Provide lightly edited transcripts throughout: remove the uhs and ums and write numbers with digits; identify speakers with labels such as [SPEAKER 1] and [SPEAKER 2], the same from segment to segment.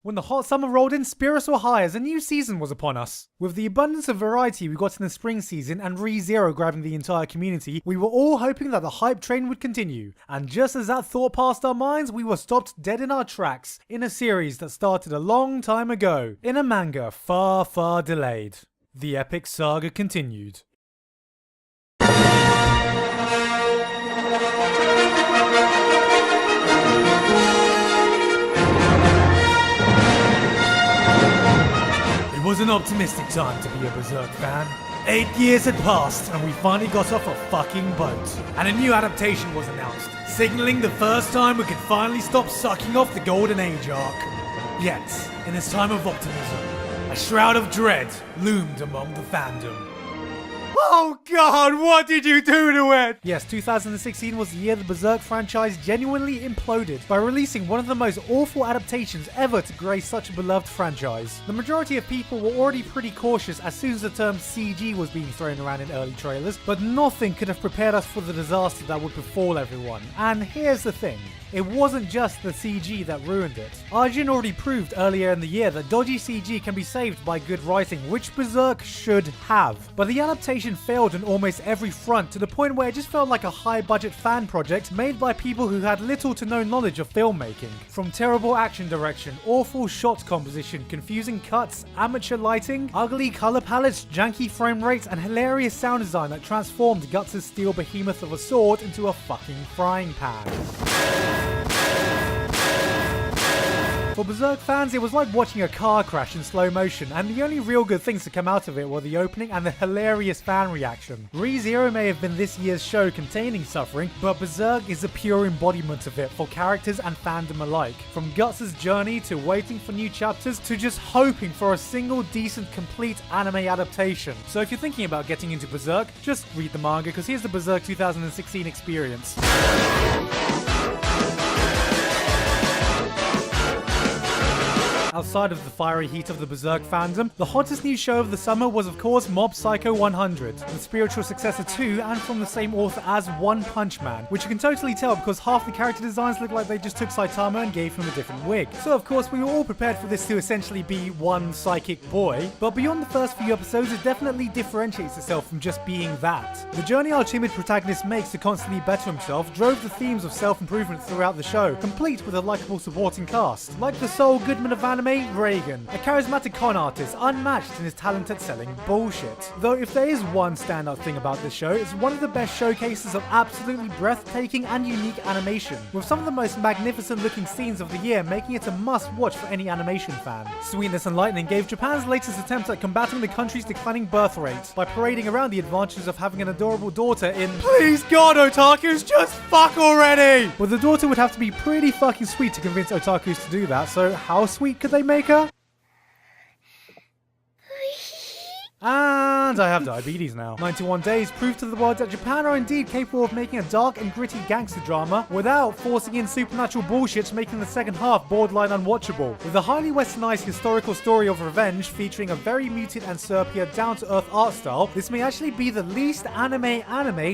[SPEAKER 1] When the hot summer rolled in, spirits were high as a new season was upon us. With the abundance of variety we got in the spring season and ReZero grabbing the entire community, we were all hoping that the hype train would continue. And just as that thought passed our minds, we were stopped dead in our tracks in a series that started a long time ago, in a manga far, far delayed. The epic saga continued. It was an optimistic time to be a Berserk fan. 8 years had passed and we finally got off a fucking boat. And a new adaptation was announced, signaling the first time we could finally stop sucking off the Golden Age arc. Yet, in this time of optimism, a shroud of dread loomed among the fandom. Oh god, what did you do to it? Yes, 2016 was the year the Berserk franchise genuinely imploded by releasing one of the most awful adaptations ever to grace such a beloved franchise. The majority of people were already pretty cautious as soon as the term CG was being thrown around in early trailers, but nothing could have prepared us for the disaster that would befall everyone. And here's the thing. It wasn't just the CG that ruined it. Arjun already proved earlier in the year that dodgy CG can be saved by good writing, which Berserk should have. But the adaptation failed on almost every front to the point where it just felt like a high-budget fan project made by people who had little to no knowledge of filmmaking. From terrible action direction, awful shot composition, confusing cuts, amateur lighting, ugly color palettes, janky frame rates, and hilarious sound design that transformed Guts' steel behemoth of a sword into a fucking frying pan. For Berserk fans, it was like watching a car crash in slow motion, and the only real good things to come out of it were the opening and the hilarious fan reaction. ReZero may have been this year's show containing suffering, but Berserk is a pure embodiment of it for characters and fandom alike. From Guts' journey to waiting for new chapters to just hoping for a single decent complete anime adaptation. So if you're thinking about getting into Berserk, just read the manga because here's the Berserk 2016 experience. Outside of the fiery heat of the Berserk fandom, the hottest new show of the summer was of course Mob Psycho 100, the spiritual successor to and from the same author as One Punch Man, which you can totally tell because half the character designs look like they just took Saitama and gave him a different wig. So of course we were all prepared for this to essentially be one psychic boy, but beyond the first few episodes it definitely differentiates itself from just being that. The journey our timid protagonist makes to constantly better himself drove the themes of self-improvement throughout the show, complete with a likable supporting cast. Like the Saul Goodman of anime, Reagan, a charismatic con artist unmatched in his talent at selling bullshit. Though if there is one standout thing about this show, it's one of the best showcases of absolutely breathtaking and unique animation, with some of the most magnificent looking scenes of the year making it a must watch for any animation fan. Sweetness and Lightning gave Japan's latest attempt at combating the country's declining birth rate by parading around the advantages of having an adorable daughter in "Please God, otakus, just fuck already!" Well, the daughter would have to be pretty fucking sweet to convince otakus to do that, so how sweet could they make her? And I have diabetes now. 91 Days proved to the world that Japan are indeed capable of making a dark and gritty gangster drama without forcing in supernatural bullshit, making the second half borderline unwatchable. With a highly westernized historical story of revenge featuring a very muted and sepia down-to-earth art style, this may actually be the least anime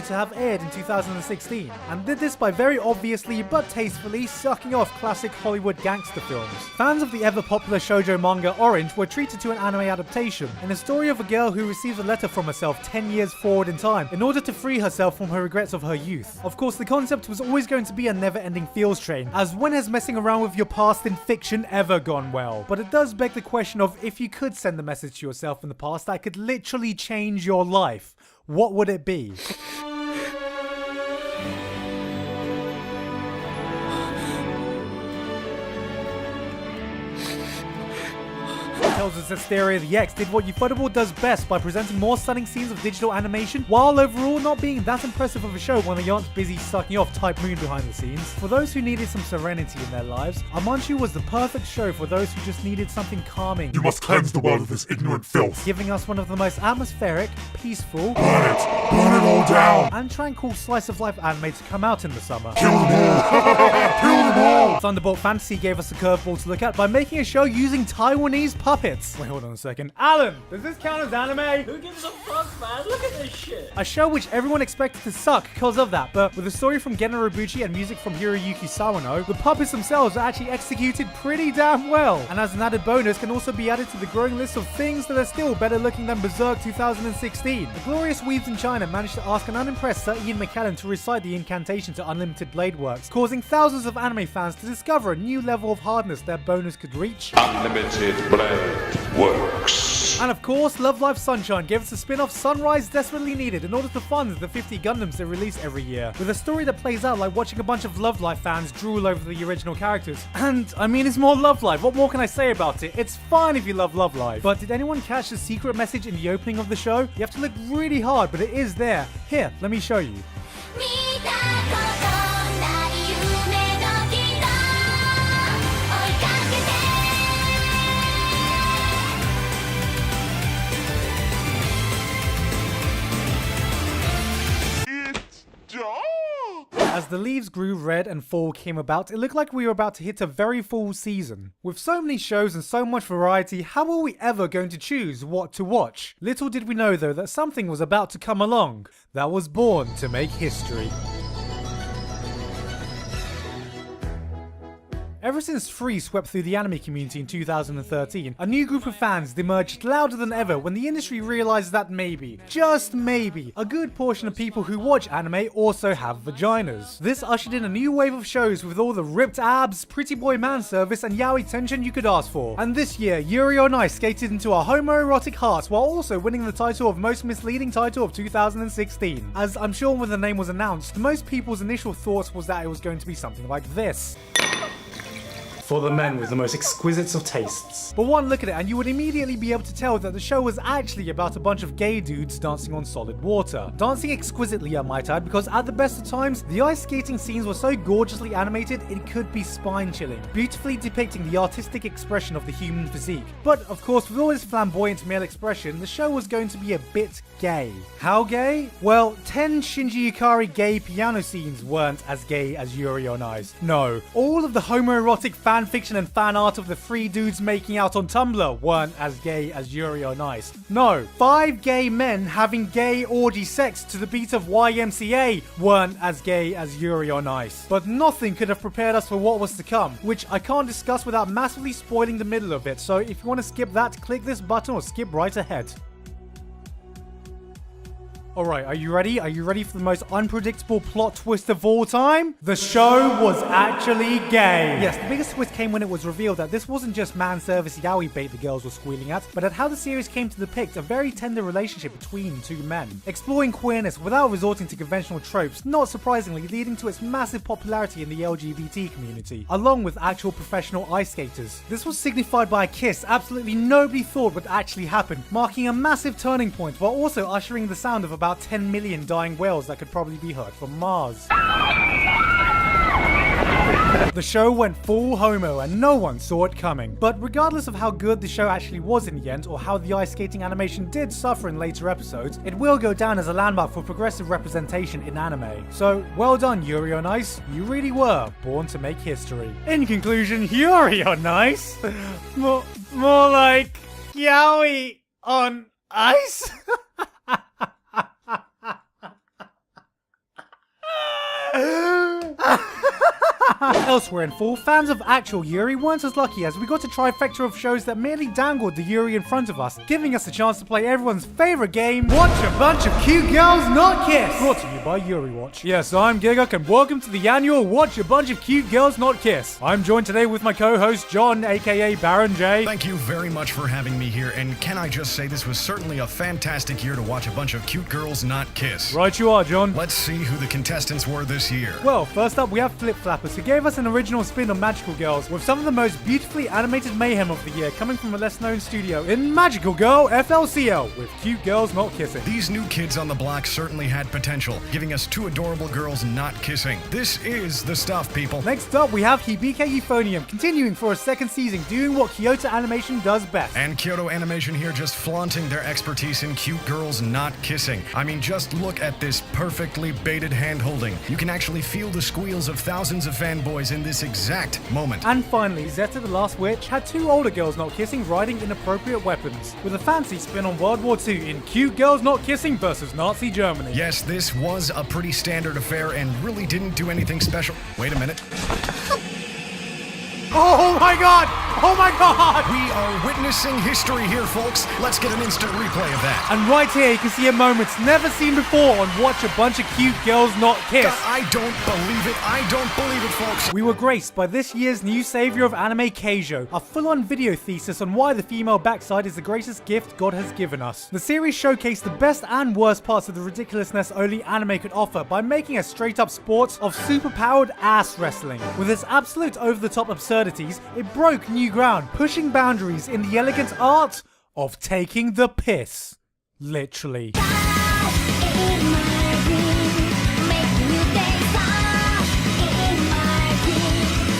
[SPEAKER 1] to have aired in 2016, and did this by very obviously but tastefully sucking off classic Hollywood gangster films. Fans of the ever-popular shoujo manga Orange were treated to an anime adaptation, in a story of a girl who receives a letter from herself 10 years forward in time in order to free herself from her regrets of her youth. Of course, the concept was always going to be a never-ending feels train, as when has messing around with your past in fiction ever gone well? But it does beg the question of, if you could send a message to yourself in the past that could literally change your life, what would it be? Tells us that Stereo the X did what Ufotable does best by presenting more stunning scenes of digital animation, while overall not being that impressive of a show when they aren't busy sucking off Type Moon behind the scenes. For those who needed some serenity in their lives, Amanchu was the perfect show for those who just needed something calming.
[SPEAKER 2] You must cleanse the world of this ignorant filth.
[SPEAKER 1] Giving us one of the most atmospheric, peaceful,
[SPEAKER 2] burn it all down,
[SPEAKER 1] and tranquil slice of life anime to come out in the summer.
[SPEAKER 2] Kill them all! Kill them all!
[SPEAKER 1] Thunderbolt Fantasy gave us a curveball to look at by making a show using Taiwanese puppets. puppets. Wait, hold on a second. Alan, does this count as anime?
[SPEAKER 3] Who gives a fuck, man? Look at this shit.
[SPEAKER 1] A show which everyone expected to suck because of that, but with a story from Gen Nobuchi and music from Hiroyuki Sawano, the puppets themselves are actually executed pretty damn well. And as an added bonus, can also be added to the growing list of things that are still better looking than Berserk 2016. The glorious weebs in China managed to ask an unimpressed Sir Ian McKellen to recite the incantation to Unlimited Blade Works, causing thousands of anime fans to discover a new level of hardness their bonus could reach.
[SPEAKER 4] Unlimited Blade Works.
[SPEAKER 1] And of course, Love Live Sunshine gave us a spin-off Sunrise desperately needed in order to fund the 50 Gundams they release every year, with a story that plays out like watching a bunch of Love Live fans drool over the original characters. And, I mean, it's more Love Live, what more can I say about it? It's fine if you love Love Live. But did anyone catch the secret message in the opening of the show? You have to look really hard, but it is there. Here, let me show you. As the leaves grew red and fall came about, it looked like we were about to hit a very full season. With so many shows and so much variety, how were we ever going to choose what to watch? Little did we know though that something was about to come along that was born to make history. Ever since Free swept through the anime community in 2013, a new group of fans emerged louder than ever when the industry realized that maybe, just maybe, a good portion of people who watch anime also have vaginas. This ushered in a new wave of shows with all the ripped abs, pretty boy man service, and yaoi tension you could ask for. And this year, Yuri on Ice skated into our homoerotic hearts while also winning the title of most misleading title of 2016. As I'm sure when the name was announced, most people's initial thoughts was that it was going to be something like this. For the men with the most exquisite of tastes. But one look at it and you would immediately be able to tell that the show was actually about a bunch of gay dudes dancing on solid water. Dancing exquisitely, I might add, because at the best of times, the ice skating scenes were so gorgeously animated it could be spine-chilling, beautifully depicting the artistic expression of the human physique. But of course, with all this flamboyant male expression, the show was going to be a bit gay. How gay? Well, 10 Shinji Ikari gay piano scenes weren't as gay as Yuri on Ice. No, all of the homoerotic fan fiction and fan art of the 3 dudes making out on Tumblr weren't as gay as Yuri on Ice. No, 5 gay men having gay orgy sex to the beat of YMCA weren't as gay as Yuri on Ice. But nothing could have prepared us for what was to come, which I can't discuss without massively spoiling the middle of it, so if you want to skip that, click this button or skip right ahead. Alright, are you ready? Are you ready for the most unpredictable plot twist of all time? The show was actually gay! Yes, the biggest twist came when it was revealed that this wasn't just man service yaoi bait the girls were squealing at, but at how the series came to depict a very tender relationship between 2 men. Exploring queerness without resorting to conventional tropes, not surprisingly leading to its massive popularity in the LGBT community, along with actual professional ice skaters. This was signified by a kiss absolutely nobody thought would actually happen, marking a massive turning point while also ushering the sound of about 10 million dying whales that could probably be heard from Mars. The show went full homo and no one saw it coming. But regardless of how good the show actually was in the end, or how the ice skating animation did suffer in later episodes, it will go down as a landmark for progressive representation in anime. So, well done Yuri on Ice, you really were born to make history. In conclusion, Yuri on Ice? more like yaoi on ice? Elsewhere in fall, fans of actual Yuri weren't as lucky as we got a trifecta of shows that merely dangled the Yuri in front of us, giving us a chance to play everyone's favorite game, Watch a Bunch of Cute Girls Not Kiss! Brought to you by Yuri Watch. Yes, I'm Gigak and welcome to the annual Watch a Bunch of Cute Girls Not Kiss. I'm joined today with my co-host John, aka Baron J.
[SPEAKER 5] Thank you very much for having me here, and can I just say this was certainly a fantastic year to watch a bunch of cute girls not kiss.
[SPEAKER 1] Right you are, John.
[SPEAKER 5] Let's see who the contestants were this year.
[SPEAKER 1] Well, first up we have Flip Flappers, who gave us an original spin on Magical Girls, with some of the most beautifully animated mayhem of the year coming from a less known studio in Magical Girl FLCL, with Cute Girls Not Kissing.
[SPEAKER 5] These new kids on the block certainly had potential, giving us 2 adorable girls not kissing. This is the stuff, people.
[SPEAKER 1] Next up we have Hibike Euphonium, continuing for a second season, doing what Kyoto Animation does best.
[SPEAKER 5] And Kyoto Animation here just flaunting their expertise in cute girls not kissing. I mean, just look at this perfectly baited hand-holding. You can actually feel the squeals of thousands of fans fanboys in this exact moment.
[SPEAKER 1] And finally, Zeta the Last Witch had two older girls not kissing riding inappropriate weapons, with a fancy spin on World War II in Cute Girls Not Kissing versus Nazi Germany.
[SPEAKER 5] Yes, this was a pretty standard affair and really didn't do anything special. Wait a minute.
[SPEAKER 1] Oh my god! Oh my god!
[SPEAKER 5] We are witnessing history here, folks. Let's get an instant replay of that.
[SPEAKER 1] And right here, you can see a moment never seen before on Watch a Bunch of Cute Girls Not Kiss.
[SPEAKER 5] I don't believe it. I don't believe it, folks.
[SPEAKER 1] We were graced by this year's new savior of anime, Keijo, a full-on video thesis on why the female backside is the greatest gift God has given us. The series showcased the best and worst parts of the ridiculousness only anime could offer by making a straight-up sport of super-powered ass wrestling. With its absolute over-the-top absurdities, it broke new ground, pushing boundaries in the elegant art of taking the piss. Literally.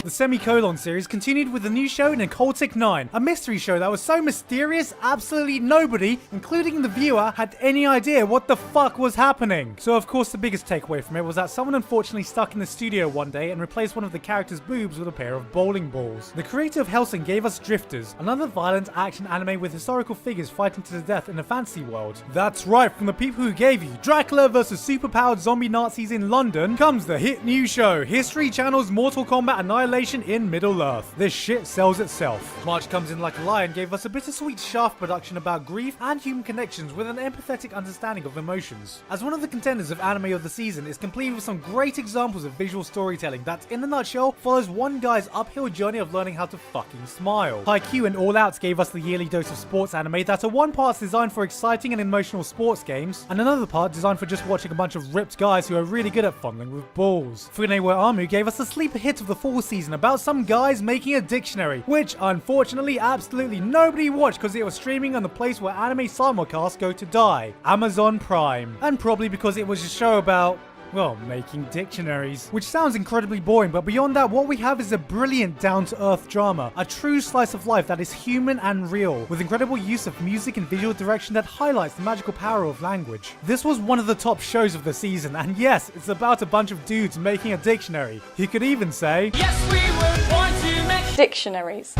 [SPEAKER 1] The Semicolon series continued with a new show in Occultic 9, a mystery show that was so mysterious absolutely nobody, including the viewer, had any idea what the fuck was happening. So of course the biggest takeaway from it was that someone unfortunately stuck in the studio one day and replaced one of the characters' boobs with a pair of bowling balls. The creator of Hellsing gave us Drifters, another violent action anime with historical figures fighting to the death in a fantasy world. That's right, from the people who gave you Dracula vs superpowered zombie Nazis in London comes the hit new show, History Channel's Mortal Kombat Annihilation in Middle-earth. This shit sells itself. March Comes In Like a Lion gave us a bittersweet Shaft production about grief and human connections with an empathetic understanding of emotions. As one of the contenders of anime of the season, is complete with some great examples of visual storytelling that, in a nutshell, follows one guy's uphill journey of learning how to fucking smile. Haikyuu and All Out gave us the yearly dose of sports anime that are one part designed for exciting and emotional sports games, and another part designed for just watching a bunch of ripped guys who are really good at fondling with balls. Fune wa Amu gave us the sleeper hit of the fall season about some guys making a dictionary, which unfortunately absolutely nobody watched because it was streaming on the place where anime simulcasts go to die, Amazon Prime. And probably because it was a show about, well, making dictionaries. Which sounds incredibly boring, but beyond that, what we have is a brilliant down-to-earth drama, a true slice of life that is human and real, with incredible use of music and visual direction that highlights the magical power of language. This was one of the top shows of the season, and yes, it's about a bunch of dudes making a dictionary. You could even say,
[SPEAKER 3] Yes, we were born to make
[SPEAKER 6] dictionaries.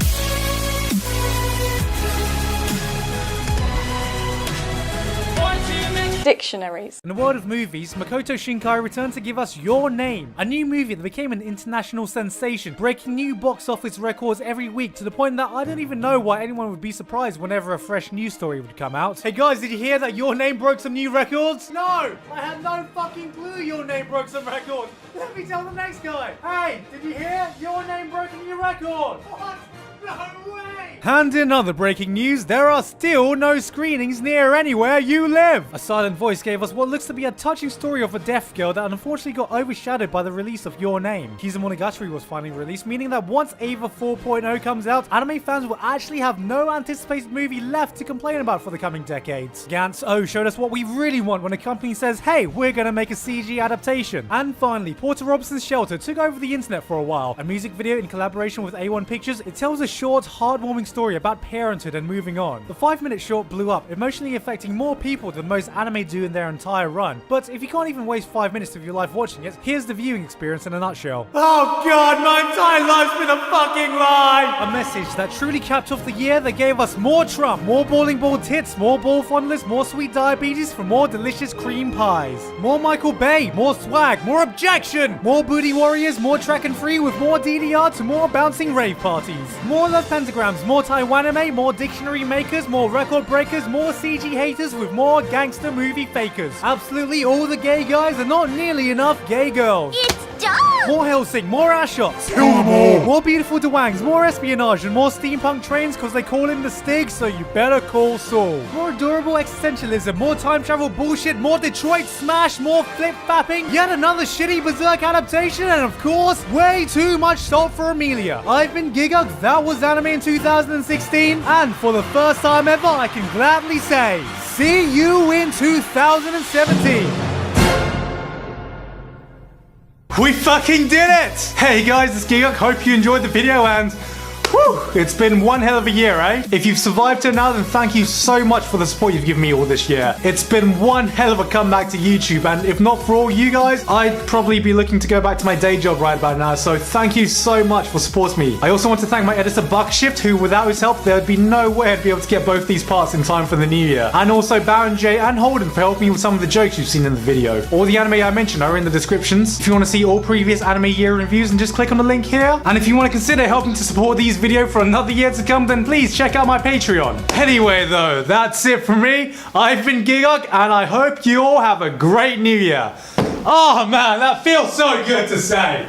[SPEAKER 6] Dictionaries.
[SPEAKER 1] In the world of movies, Makoto Shinkai returned to give us Your Name, a new movie that became an international sensation, breaking new box office records every week to the point that I don't even know why anyone would be surprised whenever a fresh news story would come out. Hey guys, did you hear that Your Name broke some new records? No! I had no fucking clue Your Name broke some records! Let me tell the next guy! Hey, did you hear? Your Name broke a new record! What? No way! And in other breaking news, there are still no screenings near anywhere you live! A silent voice gave us what looks to be a touching story of a deaf girl that unfortunately got overshadowed by the release of Your Name. Kizumonogatari was finally released, meaning that once Eva 4.0 comes out, anime fans will actually have no anticipated movie left to complain about for the coming decades. Gantz O showed us what we really want when a company says, hey, we're gonna make a CG adaptation. And finally, Porter Robinson's Shelter took over the internet for a while. A music video in collaboration with A1 Pictures, it tells a short, heartwarming story about parenthood and moving on. The 5-minute short blew up, emotionally affecting more people than most anime do in their entire run. But if you can't even waste 5 minutes of your life watching it, here's the viewing experience in a nutshell. Oh god, my entire life's been a fucking lie! A message that truly capped off the year that gave us more Trump, more bowling ball tits, more ball fondness, more sweet diabetes for more delicious cream pies. More Michael Bay, more swag, more objection! More booty warriors, more track and free with more DDR to more bouncing rave parties. More love pentagrams, more Taiwan anime, more dictionary makers, more record breakers, more CG haters with more gangster movie fakers. Absolutely all the gay guys and not nearly enough gay girls.
[SPEAKER 7] It's done!
[SPEAKER 1] More Hellsing, more ass shots.
[SPEAKER 2] Kill them all!
[SPEAKER 1] More beautiful Dwangs, more espionage, and more steampunk trains because they call him the Stig, so you better call Saul. More adorable existentialism, more time travel bullshit, more Detroit smash, more flip-fapping, yet another shitty Berserk adaptation, and of course, way too much salt for Amelia. I've been Giguk, that was anime in 2016, and for the first time ever, I can gladly say, see you in 2017. We fucking did it! Hey guys, it's Giguk. Hope you enjoyed the video and
[SPEAKER 6] Whew, it's been one hell of a year, eh? If you've survived till now, then thank you so much for the support you've given me all this year. It's been one hell of a comeback to YouTube, and if not for all you guys, I'd probably be looking to go back to my day job right about now, so thank you so much for supporting me. I also want to thank my editor Buckshift, who without his help, there would be no way I'd be able to get both these parts in time for the new year. And also Baron J and Holden for helping me with some of the jokes you've seen in the video. All the anime I mentioned are in the descriptions. If you want to see all previous anime year reviews, then just click on the link here. And if you want to consider helping to support these videos for another year to come, then please check out my Patreon. Anyway though, that's it from me. I've been Gigok, and I hope you all have a great new year. Oh man, that feels so good to say.